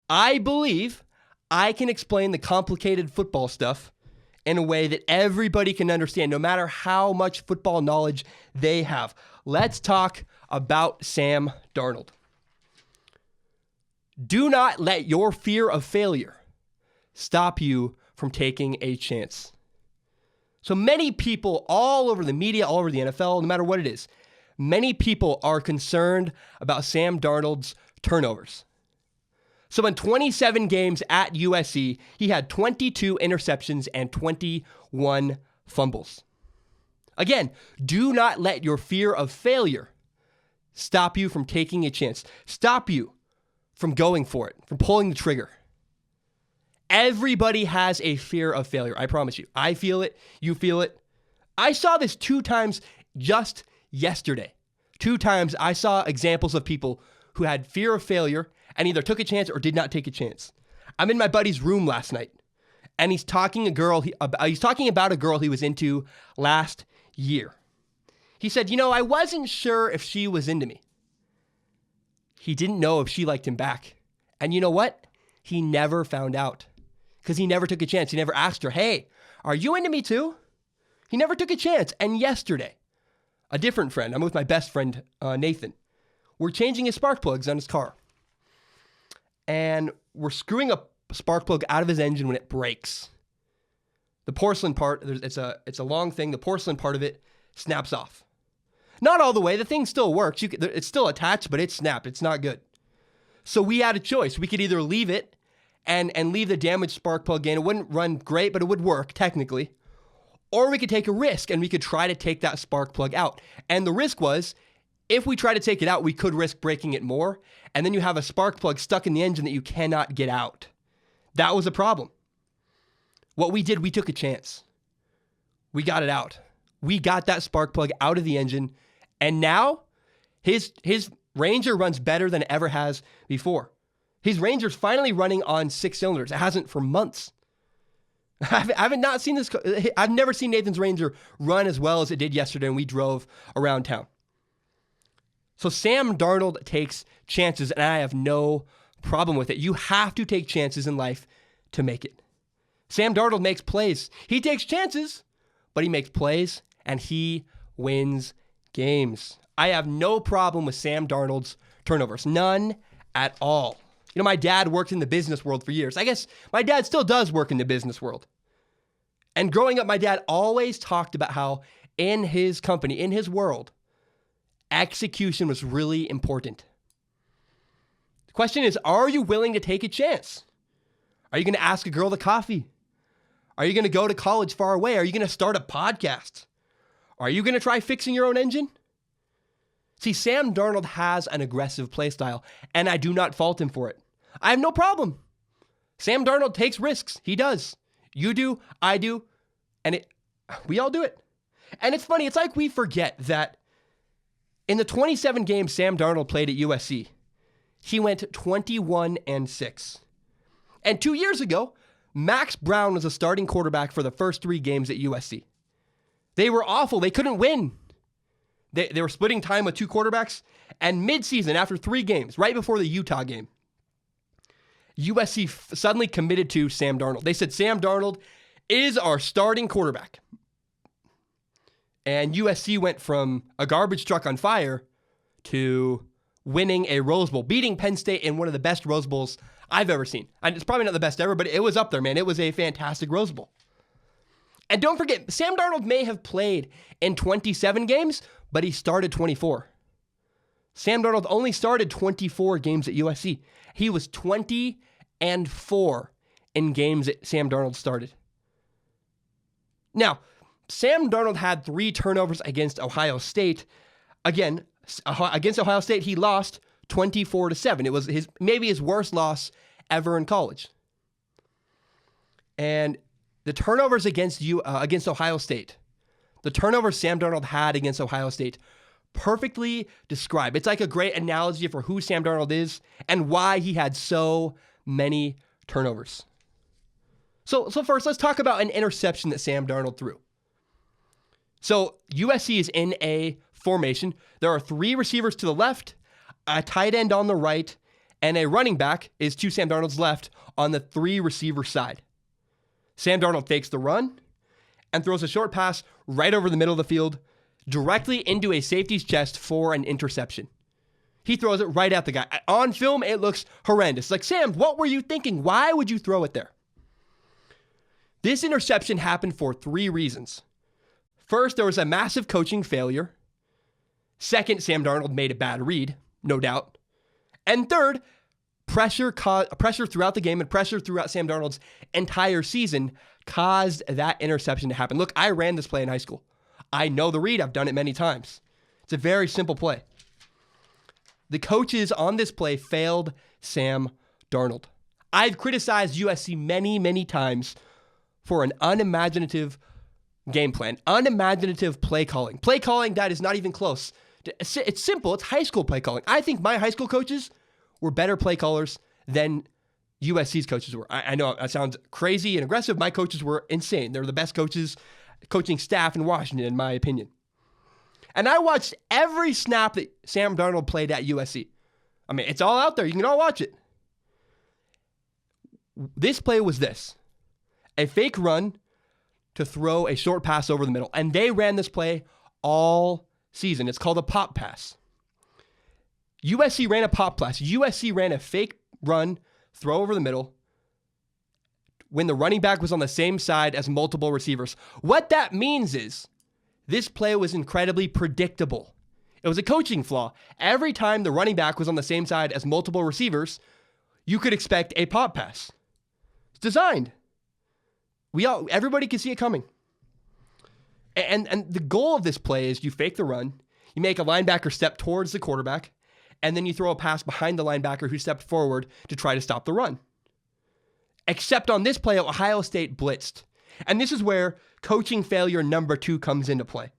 I believe I can explain the complicated football stuff in a way that everybody can understand, no matter how much football knowledge they have. Let's talk about Sam Darnold. Do not let your fear of failure stop you from taking a chance. So many people all over the media, all over the NFL, no matter what it is, many people are concerned about Sam Darnold's turnovers. So in 27 games at USC, he had 22 interceptions and 21 fumbles. Again, do not let your fear of failure stop you from taking a chance. Stop you from going for it, from pulling the trigger. Everybody has a fear of failure, I promise you. I feel it, you feel it. I saw this 2 times just yesterday. 2 times I saw examples of people who had fear of failure and either took a chance or did not take a chance. I'm in my buddy's room last night, and he's talking about a girl he was into last year. He said, I wasn't sure if she was into me. He didn't know if she liked him back. And you know what? He never found out because he never took a chance. He never asked her, hey, are you into me too? He never took a chance. And yesterday, a different friend, I'm with my best friend, Nathan, we're changing his spark plugs on his car. And we're screwing a spark plug out of his engine when it breaks. The porcelain part, it's a long thing. The porcelain part of it snaps off. Not all the way. The thing still works. It's still attached, but it snapped. It's not good. So we had a choice. We could either leave it and leave the damaged spark plug in. It wouldn't run great, but it would work technically. Or we could take a risk and we could try to take that spark plug out. And the risk was, if we try to take it out, we could risk breaking it more. And then you have a spark plug stuck in the engine that you cannot get out. That was a problem. What we did, we took a chance. We got it out. We got that spark plug out of the engine. And now his Ranger runs better than it ever has before. His Ranger's finally running on 6 cylinders. It hasn't for months. I've never seen Nathan's Ranger run as well as it did yesterday when we drove around town. So Sam Darnold takes chances, and I have no problem with it. You have to take chances in life to make it. Sam Darnold makes plays. He takes chances, but he makes plays, and he wins games. I have no problem with Sam Darnold's turnovers. None at all. My dad worked in the business world for years. I guess my dad still does work in the business world. And growing up, my dad always talked about how in his company, in his world, execution was really important. The question is, are you willing to take a chance? Are you going to ask a girl to coffee? Are you going to go to college far away? Are you going to start a podcast? Are you going to try fixing your own engine? See, Sam Darnold has an aggressive play style, and I do not fault him for it. I have no problem. Sam Darnold takes risks. He does. You do, I do, and we all do it. And it's funny, it's like we forget that in the 27 games Sam Darnold played at USC, he went 21-6. And 2 years ago, Max Brown was a starting quarterback for the first 3 games at USC. They were awful. They couldn't win. They were splitting time with 2 quarterbacks. And midseason, after 3 games, right before the Utah game, USC suddenly committed to Sam Darnold. They said, Sam Darnold is our starting quarterback. And USC went from a garbage truck on fire to winning a Rose Bowl, beating Penn State in one of the best Rose Bowls I've ever seen. And it's probably not the best ever, but it was up there, man. It was a fantastic Rose Bowl. And don't forget, Sam Darnold may have played in 27 games, but he started 24. Sam Darnold only started 24 games at USC. He was 20-4 in games that Sam Darnold started. Now, Sam Darnold had 3 turnovers against Ohio State. Again, against Ohio State, he lost 24-7. It was maybe his worst loss ever in college. And the turnovers against Ohio State, the turnovers Sam Darnold had against Ohio State, perfectly describe. It's like a great analogy for who Sam Darnold is and why he had so many turnovers. So first, let's talk about an interception that Sam Darnold threw. So USC is in a formation. There are 3 receivers to the left, a tight end on the right, and a running back is to Sam Darnold's left on the 3 receiver side. Sam Darnold fakes the run and throws a short pass right over the middle of the field, directly into a safety's chest for an interception. He throws it right at the guy. On film, it looks horrendous. Like, Sam, what were you thinking? Why would you throw it there? This interception happened for 3 reasons. First, there was a massive coaching failure. Second, Sam Darnold made a bad read, no doubt. And third, pressure throughout the game and pressure throughout Sam Darnold's entire season caused that interception to happen. Look, I ran this play in high school. I know the read. I've done it many times. It's a very simple play. The coaches on this play failed Sam Darnold. I've criticized USC many, many times for an unimaginative game plan, unimaginative play calling that is not even close. It's simple. It's high school play calling. I think my high school coaches were better play callers than USC's coaches were. I know that sounds crazy and aggressive. My coaches were insane. They're the best coaching staff in Washington, in my opinion. And I watched every snap that Sam Darnold played at USC. I mean, it's all out there. You can all watch it. This play was this: a fake run to throw a short pass over the middle. And they ran this play all season. It's called a pop pass. USC ran a pop pass. USC ran a fake run, throw over the middle, when the running back was on the same side as multiple receivers. What that means is this play was incredibly predictable. It was a coaching flaw. Every time the running back was on the same side as multiple receivers, you could expect a pop pass. It's designed. Everybody can see it coming. And the goal of this play is you fake the run, you make a linebacker step towards the quarterback, and then you throw a pass behind the linebacker who stepped forward to try to stop the run. Except on this play, Ohio State blitzed. And this is where coaching failure number 2 comes into play.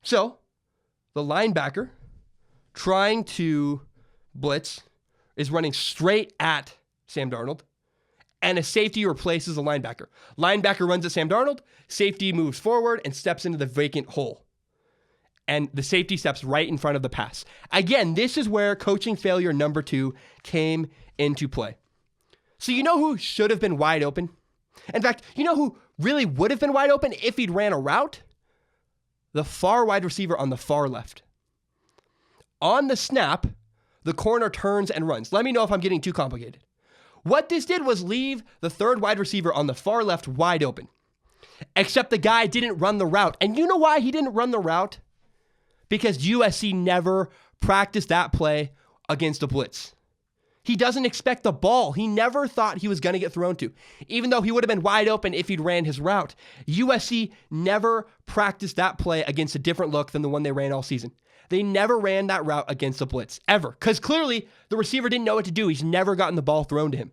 So, the linebacker trying to blitz is running straight at Sam Darnold, and a safety replaces a linebacker. Linebacker runs at Sam Darnold, safety moves forward and steps into the vacant hole. And the safety steps right in front of the pass. Again, this is where coaching failure number 2 came into play. So you know who should have been wide open? In fact, you know who really would have been wide open if he'd ran a route? The far wide receiver on the far left. On the snap, the corner turns and runs. Let me know if I'm getting too complicated. What this did was leave the third wide receiver on the far left wide open. Except the guy didn't run the route. And you know why he didn't run the route? Because USC never practiced that play against a blitz. He doesn't expect the ball. He never thought he was going to get thrown to, even though he would have been wide open if he'd ran his route. USC never practiced that play against a different look than the one they ran all season. They never ran that route against a blitz, ever, because clearly the receiver didn't know what to do. He's never gotten the ball thrown to him.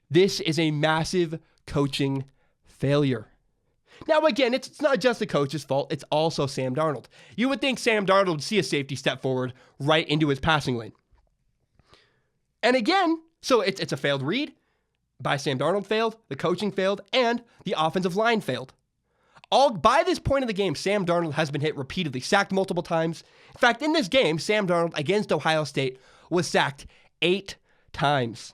This is a massive coaching failure. Now, again, it's not just the coach's fault. It's also Sam Darnold. You would think Sam Darnold would see a safety step forward right into his passing lane. And again, so it's a failed read by Sam Darnold failed, the coaching failed, and the offensive line failed. All by this point in the game, Sam Darnold has been hit repeatedly, sacked multiple times. In fact, in this game, Sam Darnold against Ohio State was sacked 8 times.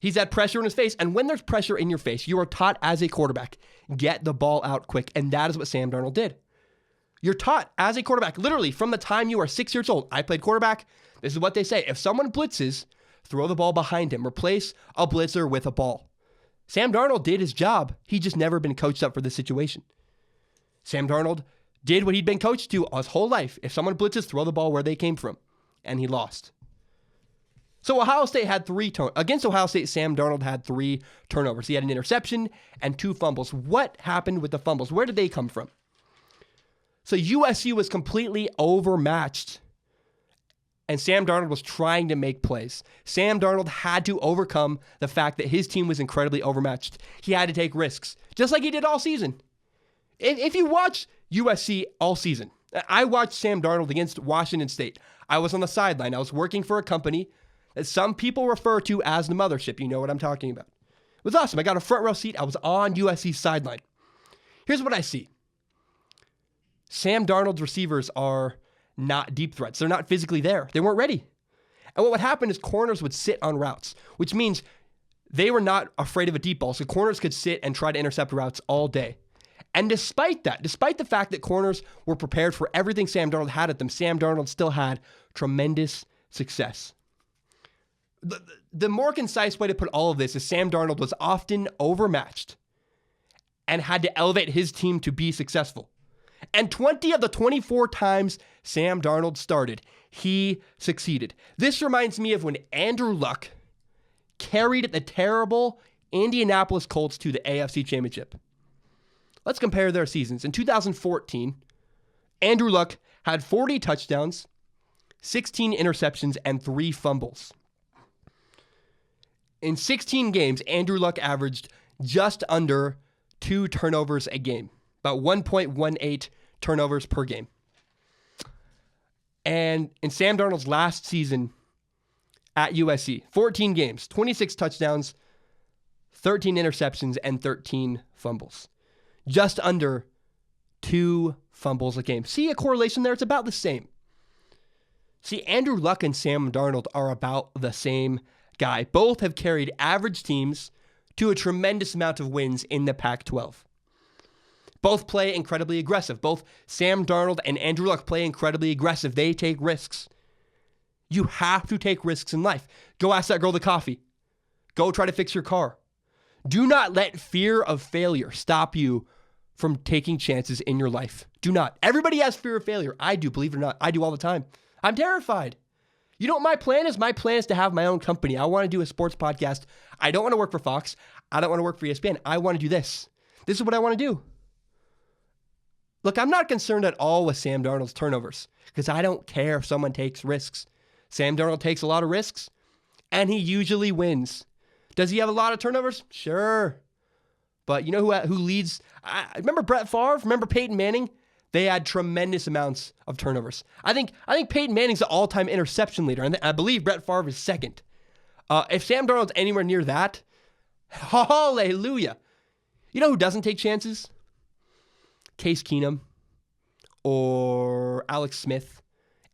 He's had pressure in his face, and when there's pressure in your face, you are taught as a quarterback, get the ball out quick, and that is what Sam Darnold did. You're taught as a quarterback, literally from the time you are 6 years old. I played quarterback. This is what they say. If someone blitzes, throw the ball behind him. Replace a blitzer with a ball. Sam Darnold did his job. He just never been coached up for this situation. Sam Darnold did what he'd been coached to his whole life. If someone blitzes, throw the ball where they came from. And he lost. So Ohio State had against Ohio State, Sam Darnold had 3 turnovers. He had an interception and 2 fumbles. What happened with the fumbles? Where did they come from? So USC was completely overmatched. And Sam Darnold was trying to make plays. Sam Darnold had to overcome the fact that his team was incredibly overmatched. He had to take risks, just like he did all season. If you watch USC all season, I watched Sam Darnold against Washington State. I was on the sideline. I was working for a company that some people refer to as the mothership. You know what I'm talking about. It was awesome. I got a front row seat. I was on USC's sideline. Here's what I see. Sam Darnold's receivers are not deep threats. They're not physically there. They weren't ready. And what would happen is corners would sit on routes, which means they were not afraid of a deep ball. So corners could sit and try to intercept routes all day. And despite that, despite the fact that corners were prepared for everything Sam Darnold had at them, Sam Darnold still had tremendous success. The more concise way to put all of this is Sam Darnold was often overmatched and had to elevate his team to be successful. And 20 of the 24 times Sam Darnold started, he succeeded. This reminds me of when Andrew Luck carried the terrible Indianapolis Colts to the AFC Championship. Let's compare their seasons. In 2014, Andrew Luck had 40 touchdowns, 16 interceptions, and 3 fumbles. In 16 games, Andrew Luck averaged just under 2 turnovers a game, about 1.18 turnovers per game. And in Sam Darnold's last season at USC, 14 games, 26 touchdowns, 13 interceptions, and 13 fumbles. Just under 2 fumbles a game. See a correlation there? It's about the same. See, Andrew Luck and Sam Darnold are about the same guy. Both have carried average teams to a tremendous amount of wins in the Pac-12. Both play incredibly aggressive. Both Sam Darnold and Andrew Luck play incredibly aggressive. They take risks. You have to take risks in life. Go ask that girl the coffee. Go try to fix your car. Do not let fear of failure stop you from taking chances in your life. Do not. Everybody has fear of failure. I do, believe it or not. I do all the time. I'm terrified. You know what my plan is? My plan is to have my own company. I want to do a sports podcast. I don't want to work for Fox. I don't want to work for ESPN. I want to do this. This is what I want to do. Look, I'm not concerned at all with Sam Darnold's turnovers because I don't care if someone takes risks. Sam Darnold takes a lot of risks, and he usually wins. Does he have a lot of turnovers? Sure. But you know who leads? Remember Brett Favre? Remember Peyton Manning? They had tremendous amounts of turnovers. I think Peyton Manning's the all-time interception leader, and I believe Brett Favre is second. If Sam Darnold's anywhere near that, hallelujah. You know who doesn't take chances? Case Keenum or Alex Smith,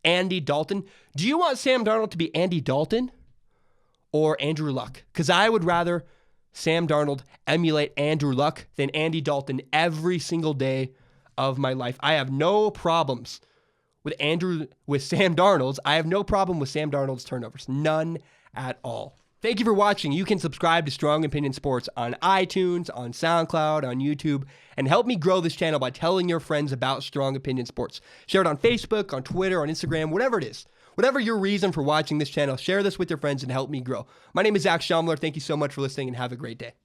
Andy Dalton. Do you want Sam Darnold to be Andy Dalton or Andrew Luck? Because I would rather Sam Darnold emulate Andrew Luck than Andy Dalton every single day of my life. I have no problems with Sam Darnold's. I have no problem with Sam Darnold's turnovers. None at all. Thank you for watching. You can subscribe to Strong Opinion Sports on iTunes, on SoundCloud, on YouTube, and help me grow this channel by telling your friends about Strong Opinion Sports. Share it on Facebook, on Twitter, on Instagram, whatever it is. Whatever your reason for watching this channel, share this with your friends and help me grow. My name is Zach Schaumler. Thank you so much for listening and have a great day.